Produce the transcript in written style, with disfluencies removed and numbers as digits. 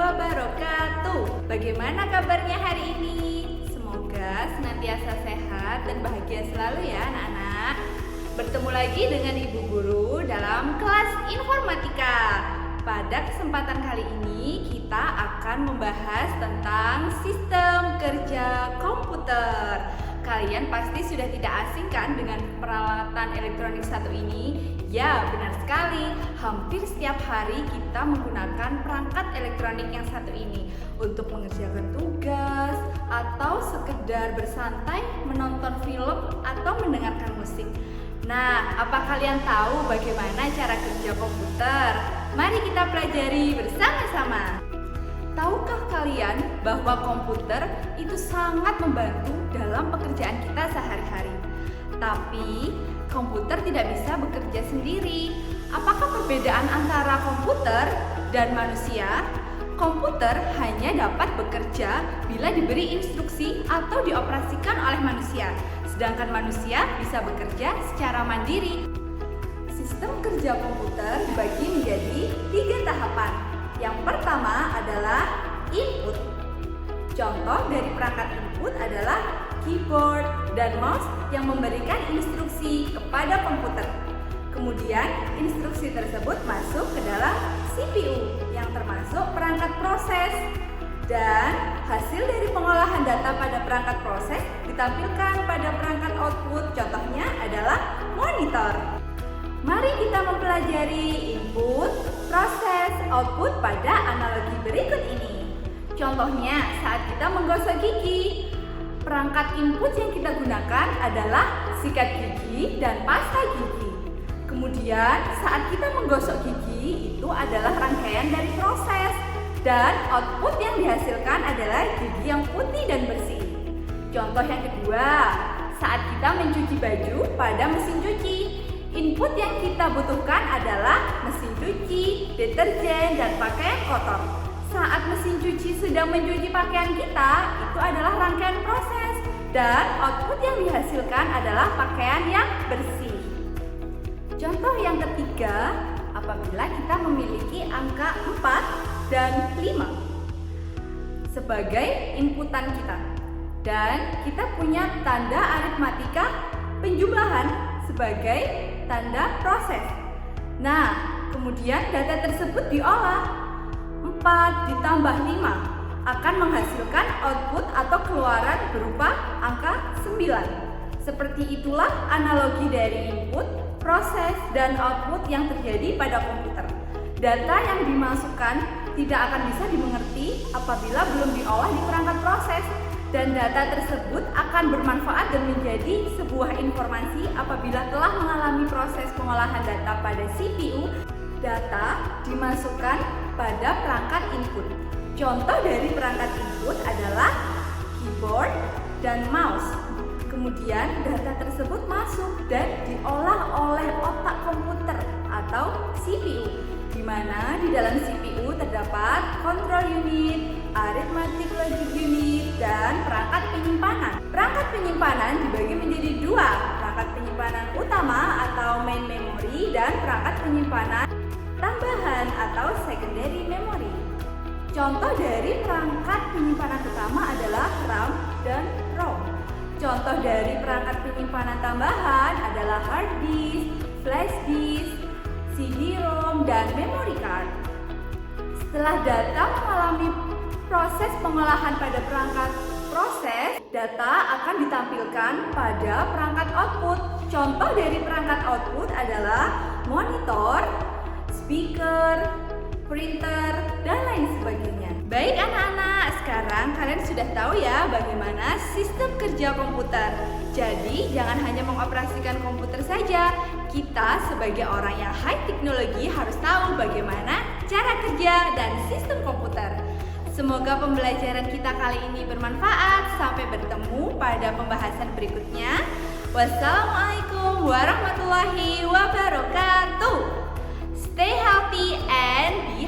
wabarakatuh. Bagaimana kabarnya hari ini? Semoga senantiasa sehat dan bahagia selalu ya anak-anak. Bertemu lagi dengan Ibu Guru dalam kelas informatika. Pada kesempatan kali ini kita akan membahas tentang sistem kerja komputer. Kalian pasti sudah tidak asing kan dengan peralatan elektronik satu ini? Ya, benar sekali. Hampir setiap hari kita menggunakan perangkat elektronik yang satu ini untuk mengerjakan tugas atau sekedar bersantai, menonton film atau mendengarkan musik. Nah, apa kalian tahu bagaimana cara kerja komputer? Mari kita pelajari bersama-sama. Tahukah kalian bahwa komputer itu sangat membantu dalam pekerjaan kita sehari-hari? Tapi komputer tidak bisa bekerja sendiri. Apakah perbedaan antara komputer dan manusia? Komputer hanya dapat bekerja bila diberi instruksi atau dioperasikan oleh manusia, sedangkan manusia bisa bekerja secara mandiri. Sistem kerja komputer dibagi menjadi 3 tahapan. Yang pertama adalah input. Contoh dari perangkat input adalah keyboard dan mouse yang memberikan instruksi kepada komputer. Kemudian instruksi tersebut masuk ke dalam CPU yang termasuk perangkat proses. Dan hasil dari pengolahan data pada perangkat proses ditampilkan pada perangkat output. Contohnya adalah monitor. Mari kita mempelajari input, proses, output pada analogi berikut ini. Contohnya saat kita menggosok gigi, perangkat input yang kita gunakan adalah sikat gigi dan pasta gigi. Kemudian saat kita menggosok gigi itu adalah rangkaian dari proses, dan output yang dihasilkan adalah gigi yang putih dan bersih. Contoh yang kedua, saat kita mencuci baju pada mesin cuci, input yang kita butuhkan adalah mesin cuci, deterjen, dan pakaian kotor. Saat mesin cuci sedang mencuci pakaian kita, itu adalah rangkaian proses, dan output yang dihasilkan adalah pakaian yang bersih. Contoh yang ketiga, apabila kita memiliki angka 4 dan 5 sebagai inputan kita, dan kita punya tanda aritmatika penjumlahan sebagai tanda proses. Nah, kemudian data tersebut diolah. 4 ditambah 5 akan menghasilkan output atau keluaran berupa angka 9. Seperti itulah analogi dari input, proses, dan output yang terjadi pada komputer. Data yang dimasukkan tidak akan bisa dimengerti apabila belum diolah di perangkat proses, dan data tersebut akan bermanfaat dan menjadi sebuah informasi apabila telah mengalami proses pengolahan data pada CPU. Data dimasukkan pada perangkat input. Contoh dari perangkat input adalah keyboard dan mouse. Kemudian data tersebut masuk dan diolah oleh otak komputer atau CPU, di mana di dalam CPU terdapat control unit, arithmetic logic unit, dan perangkat penyimpanan. Perangkat penyimpanan dibagi menjadi 2, perangkat penyimpanan utama atau main memory dan perangkat penyimpanan tambahan atau secondary memory. Contoh dari perangkat penyimpanan utama adalah RAM dan ROM. Contoh dari perangkat penyimpanan tambahan adalah hard disk, flash disk, CD-ROM, dan memory card. Setelah data mengalami proses pengolahan pada perangkat proses, data akan ditampilkan pada perangkat output. Contoh dari perangkat output adalah monitor, speaker, printer, dan lain sebagainya. Baik anak-anak, sekarang kalian sudah tahu ya bagaimana sistem kerja komputer. Jadi jangan hanya mengoperasikan komputer saja. Kita sebagai orang yang high teknologi harus tahu bagaimana cara kerja dan sistem komputer. Semoga pembelajaran kita kali ini bermanfaat. Sampai bertemu pada pembahasan berikutnya. Wassalamualaikum warahmatullahi wabarakatuh. Stay healthy and be